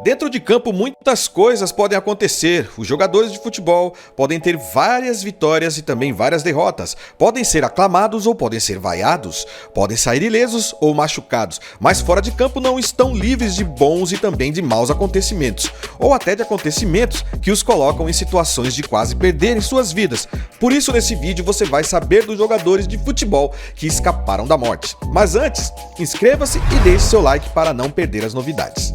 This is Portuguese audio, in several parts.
Dentro de campo, muitas coisas podem acontecer. Os jogadores de futebol podem ter várias vitórias e também várias derrotas. Podem ser aclamados ou podem ser vaiados. Podem sair ilesos ou machucados. Mas fora de campo não estão livres de bons e também de maus acontecimentos. Ou até de acontecimentos que os colocam em situações de quase perderem suas vidas. Por isso, nesse vídeo você vai saber dos jogadores de futebol que escaparam da morte. Mas antes, inscreva-se e deixe seu like para não perder as novidades.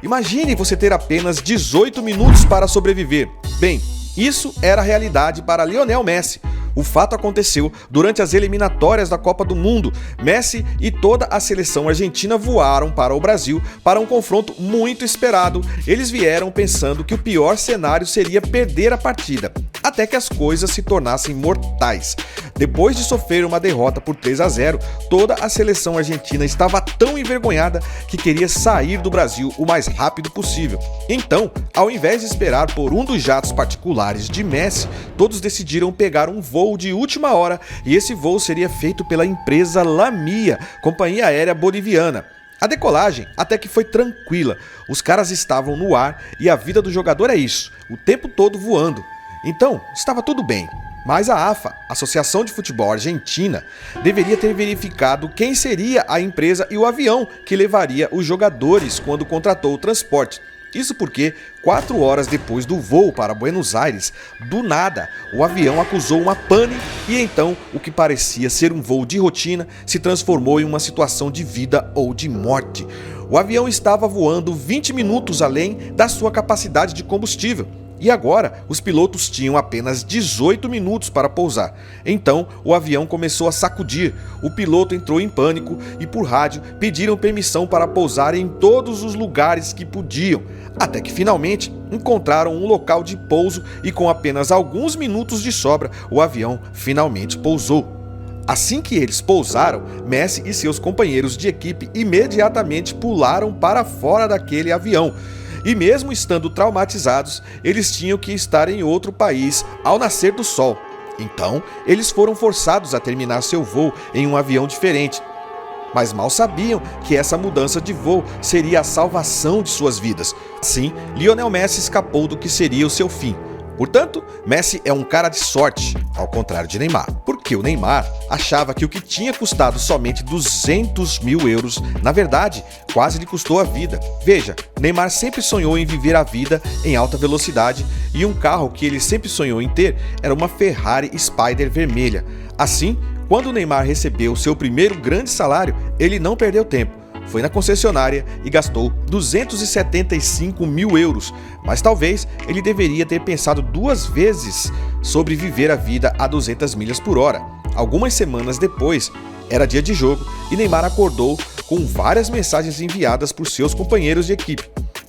Imagine você ter apenas 18 minutos para sobreviver. Bem, isso era a realidade para Lionel Messi. O fato aconteceu durante as eliminatórias da Copa do Mundo. Messi e toda a seleção argentina voaram para o Brasil para um confronto muito esperado. Eles vieram pensando que o pior cenário seria perder a partida, até que as coisas se tornassem mortais. Depois de sofrer uma derrota por 3-0, toda a seleção argentina estava tão envergonhada que queria sair do Brasil o mais rápido possível. Então, ao invés de esperar por um dos jatos particulares de Messi, todos decidiram pegar um voo de última hora, e esse voo seria feito pela empresa Lamia, companhia aérea boliviana. A decolagem até que foi tranquila, os caras estavam no ar e a vida do jogador é isso, o tempo todo voando. Então, estava tudo bem. Mas a AFA, Associação de Futebol Argentina, deveria ter verificado quem seria a empresa e o avião que levaria os jogadores quando contratou o transporte. Isso porque, 4 horas depois do voo para Buenos Aires, do nada, o avião acusou uma pane e então o que parecia ser um voo de rotina se transformou em uma situação de vida ou de morte. O avião estava voando 20 minutos além da sua capacidade de combustível. E agora, os pilotos tinham apenas 18 minutos para pousar. Então, o avião começou a sacudir. O piloto entrou em pânico e, por rádio, pediram permissão para pousar em todos os lugares que podiam. Até que, finalmente, encontraram um local de pouso e, com apenas alguns minutos de sobra, o avião finalmente pousou. Assim que eles pousaram, Messi e seus companheiros de equipe imediatamente pularam para fora daquele avião. E mesmo estando traumatizados, eles tinham que estar em outro país ao nascer do sol. Então, eles foram forçados a terminar seu voo em um avião diferente. Mas mal sabiam que essa mudança de voo seria a salvação de suas vidas. Assim, Lionel Messi escapou do que seria o seu fim. Portanto, Messi é um cara de sorte, ao contrário de Neymar. Porque o Neymar achava que o que tinha custado somente 200 mil euros, na verdade, quase lhe custou a vida. Veja, Neymar sempre sonhou em viver a vida em alta velocidade e um carro que ele sempre sonhou em ter era uma Ferrari Spider vermelha. Assim, quando o Neymar recebeu seu primeiro grande salário, ele não perdeu tempo. Foi na concessionária e gastou 275 mil euros, mas talvez ele deveria ter pensado 2 vezes sobre viver a vida a 200 milhas por hora. Algumas semanas depois, era dia de jogo e Neymar acordou com várias mensagens enviadas por seus companheiros de equipe.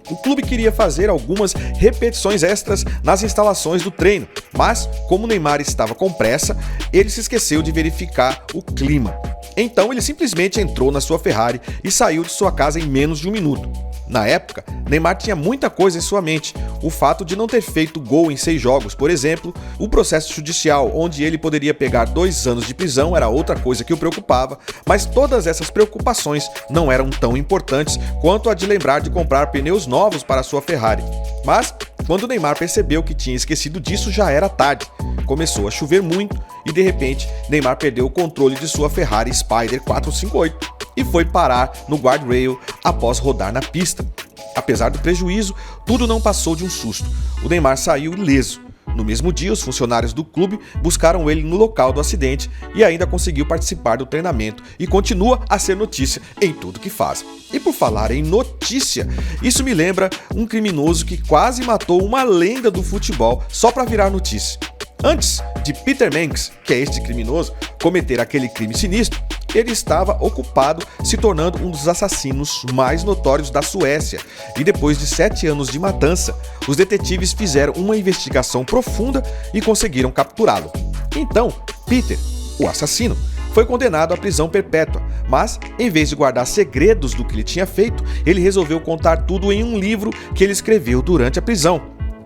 O clube queria fazer algumas repetições extras nas instalações do treino, mas como Neymar estava com pressa, ele se esqueceu de verificar o clima. Então ele simplesmente entrou na sua Ferrari e saiu de sua casa em menos de 1 minuto. Na época, Neymar tinha muita coisa em sua mente. O fato de não ter feito gol em 6 jogos, por exemplo, o processo judicial onde ele poderia pegar 2 anos de prisão era outra coisa que o preocupava, mas todas essas preocupações não eram tão importantes quanto a de lembrar de comprar pneus novos para sua Ferrari. Mas, quando Neymar percebeu que tinha esquecido disso, já era tarde. Começou a chover muito e, de repente, Neymar perdeu o controle de sua Ferrari Spider 458 e foi parar no guardrail após rodar na pista. Apesar do prejuízo, tudo não passou de um susto. O Neymar saiu ileso. No mesmo dia, os funcionários do clube buscaram ele no local do acidente e ainda conseguiu participar do treinamento e continua a ser notícia em tudo que faz. E por falar em notícia, isso me lembra um criminoso que quase matou uma lenda do futebol só para virar notícia. Antes de Peter Manx, que é este criminoso, cometer aquele crime sinistro, ele estava ocupado se tornando um dos assassinos mais notórios da Suécia. E depois de 7 anos de matança, os detetives fizeram uma investigação profunda e conseguiram capturá-lo. Então, Peter, o assassino, foi condenado à prisão perpétua, mas, em vez de guardar segredos do que ele tinha feito, ele resolveu contar tudo em um livro que ele escreveu durante a prisão.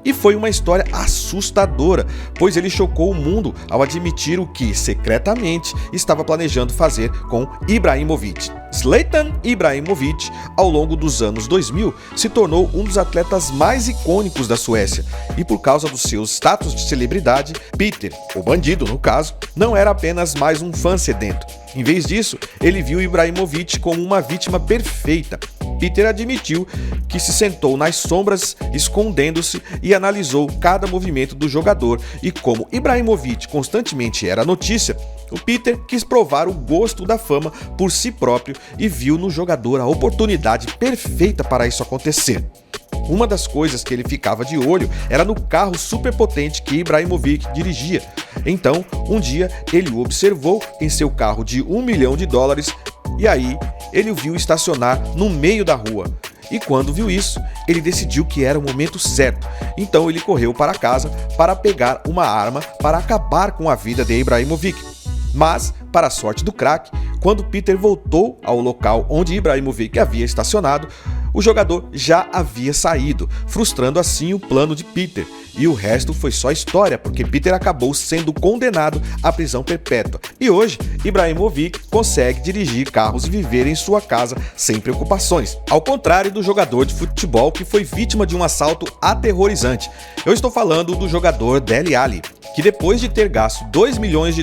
E foi uma história assustadora, pois ele chocou o mundo ao admitir o que, secretamente, estava planejando fazer com Ibrahimovic. Zlatan Ibrahimovic, ao longo dos anos 2000, se tornou um dos atletas mais icônicos da Suécia, e por causa do seu status de celebridade, Peter, o bandido no caso, não era apenas mais um fã sedento. Em vez disso, ele viu Ibrahimovic como uma vítima perfeita. Peter admitiu que se sentou nas sombras, escondendo-se, e analisou cada movimento do jogador, e como Ibrahimovic constantemente era notícia, o Peter quis provar o gosto da fama por si próprio e viu no jogador a oportunidade perfeita para isso acontecer. Uma das coisas que ele ficava de olho era no carro superpotente que Ibrahimovic dirigia. Então, um dia, ele o observou em seu carro de $1 milhão, e aí ele o viu estacionar no meio da rua. E quando viu isso, ele decidiu que era o momento certo. Então ele correu para casa para pegar uma arma para acabar com a vida de Ibrahimovic. Mas, para a sorte do craque, quando Peter voltou ao local onde Ibrahimovic havia estacionado, o jogador já havia saído, frustrando assim o plano de Peter. E o resto foi só história, porque Peter acabou sendo condenado à prisão perpétua. E hoje, Ibrahimovic consegue dirigir carros e viver em sua casa sem preocupações. Ao contrário do jogador de futebol que foi vítima de um assalto aterrorizante. Eu estou falando do jogador Dele Alli, que depois de ter gasto $2 milhões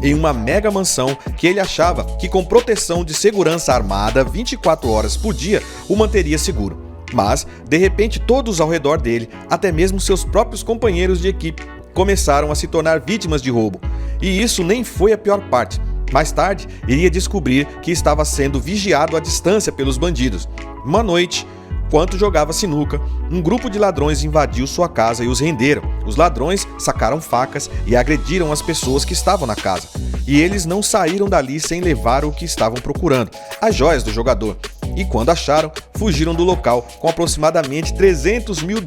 em uma mega mansão que ele achava que com proteção de segurança armada 24 horas por dia o manteria seguro. Mas, de repente, todos ao redor dele, até mesmo seus próprios companheiros de equipe, começaram a se tornar vítimas de roubo. E isso nem foi a pior parte. Mais tarde, iria descobrir que estava sendo vigiado à distância pelos bandidos. Uma noite, enquanto jogava sinuca, um grupo de ladrões invadiu sua casa e os renderam. Os ladrões sacaram facas e agrediram as pessoas que estavam na casa. E eles não saíram dali sem levar o que estavam procurando, as joias do jogador. E quando acharam, fugiram do local com aproximadamente $300 mil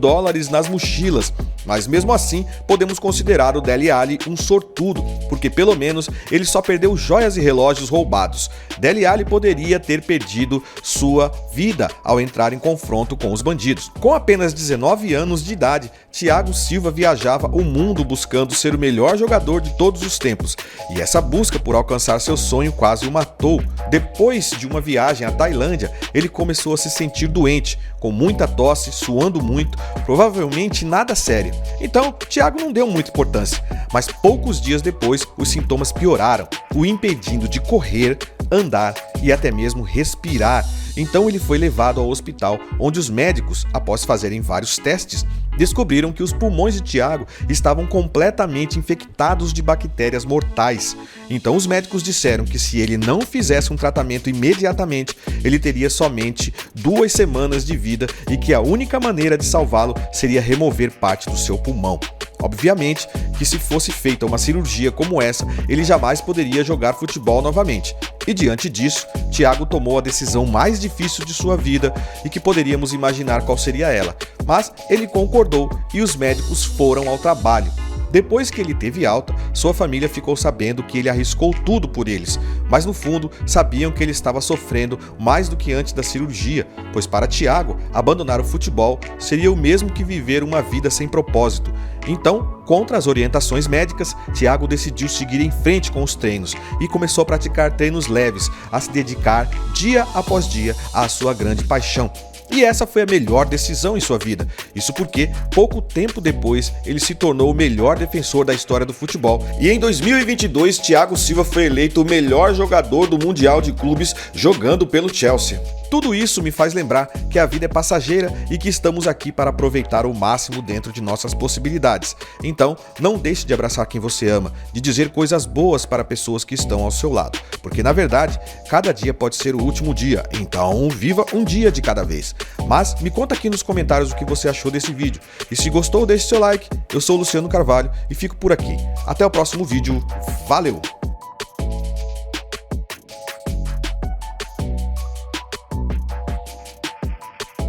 nas mochilas. Mas mesmo assim, podemos considerar o Dele Alli um sortudo, porque pelo menos ele só perdeu joias e relógios roubados. Dele Alli poderia ter perdido sua vida ao entrar em confronto com os bandidos. Com apenas 19 anos de idade, Thiago Silva viajava o mundo buscando ser o melhor jogador de todos os tempos. E essa busca por alcançar seu sonho quase o matou. Depois de uma viagem à Tailândia, ele começou a se sentir doente, com muita tosse, suando muito, provavelmente nada sério. Então, Thiago não deu muita importância, mas poucos dias depois os sintomas pioraram, o impedindo de correr, andar e até mesmo respirar. Então ele foi levado ao hospital, onde os médicos, após fazerem vários testes, descobriram que os pulmões de Thiago estavam completamente infectados de bactérias mortais. Então os médicos disseram que se ele não fizesse um tratamento imediatamente, ele teria somente 2 semanas de vida e que a única maneira de salvá-lo seria remover parte do seu pulmão. Obviamente que se fosse feita uma cirurgia como essa, ele jamais poderia jogar futebol novamente. E diante disso, Thiago tomou a decisão mais difícil de sua vida e que poderíamos imaginar qual seria ela. Mas ele concordou e os médicos foram ao trabalho. Depois que ele teve alta, sua família ficou sabendo que ele arriscou tudo por eles, mas no fundo sabiam que ele estava sofrendo mais do que antes da cirurgia, pois para Thiago, abandonar o futebol seria o mesmo que viver uma vida sem propósito. Então, contra as orientações médicas, Thiago decidiu seguir em frente com os treinos e começou a praticar treinos leves, a se dedicar dia após dia à sua grande paixão. E essa foi a melhor decisão em sua vida. Isso porque, pouco tempo depois, ele se tornou o melhor defensor da história do futebol. E em 2022, Thiago Silva foi eleito o melhor jogador do Mundial de Clubes jogando pelo Chelsea. Tudo isso me faz lembrar que a vida é passageira e que estamos aqui para aproveitar o máximo dentro de nossas possibilidades. Então, não deixe de abraçar quem você ama, de dizer coisas boas para pessoas que estão ao seu lado. Porque, na verdade, cada dia pode ser o último dia, então viva um dia de cada vez. Mas me conta aqui nos comentários o que você achou desse vídeo. E se gostou, deixe seu like. Eu sou o Luciano Carvalho e fico por aqui. Até o próximo vídeo. Valeu!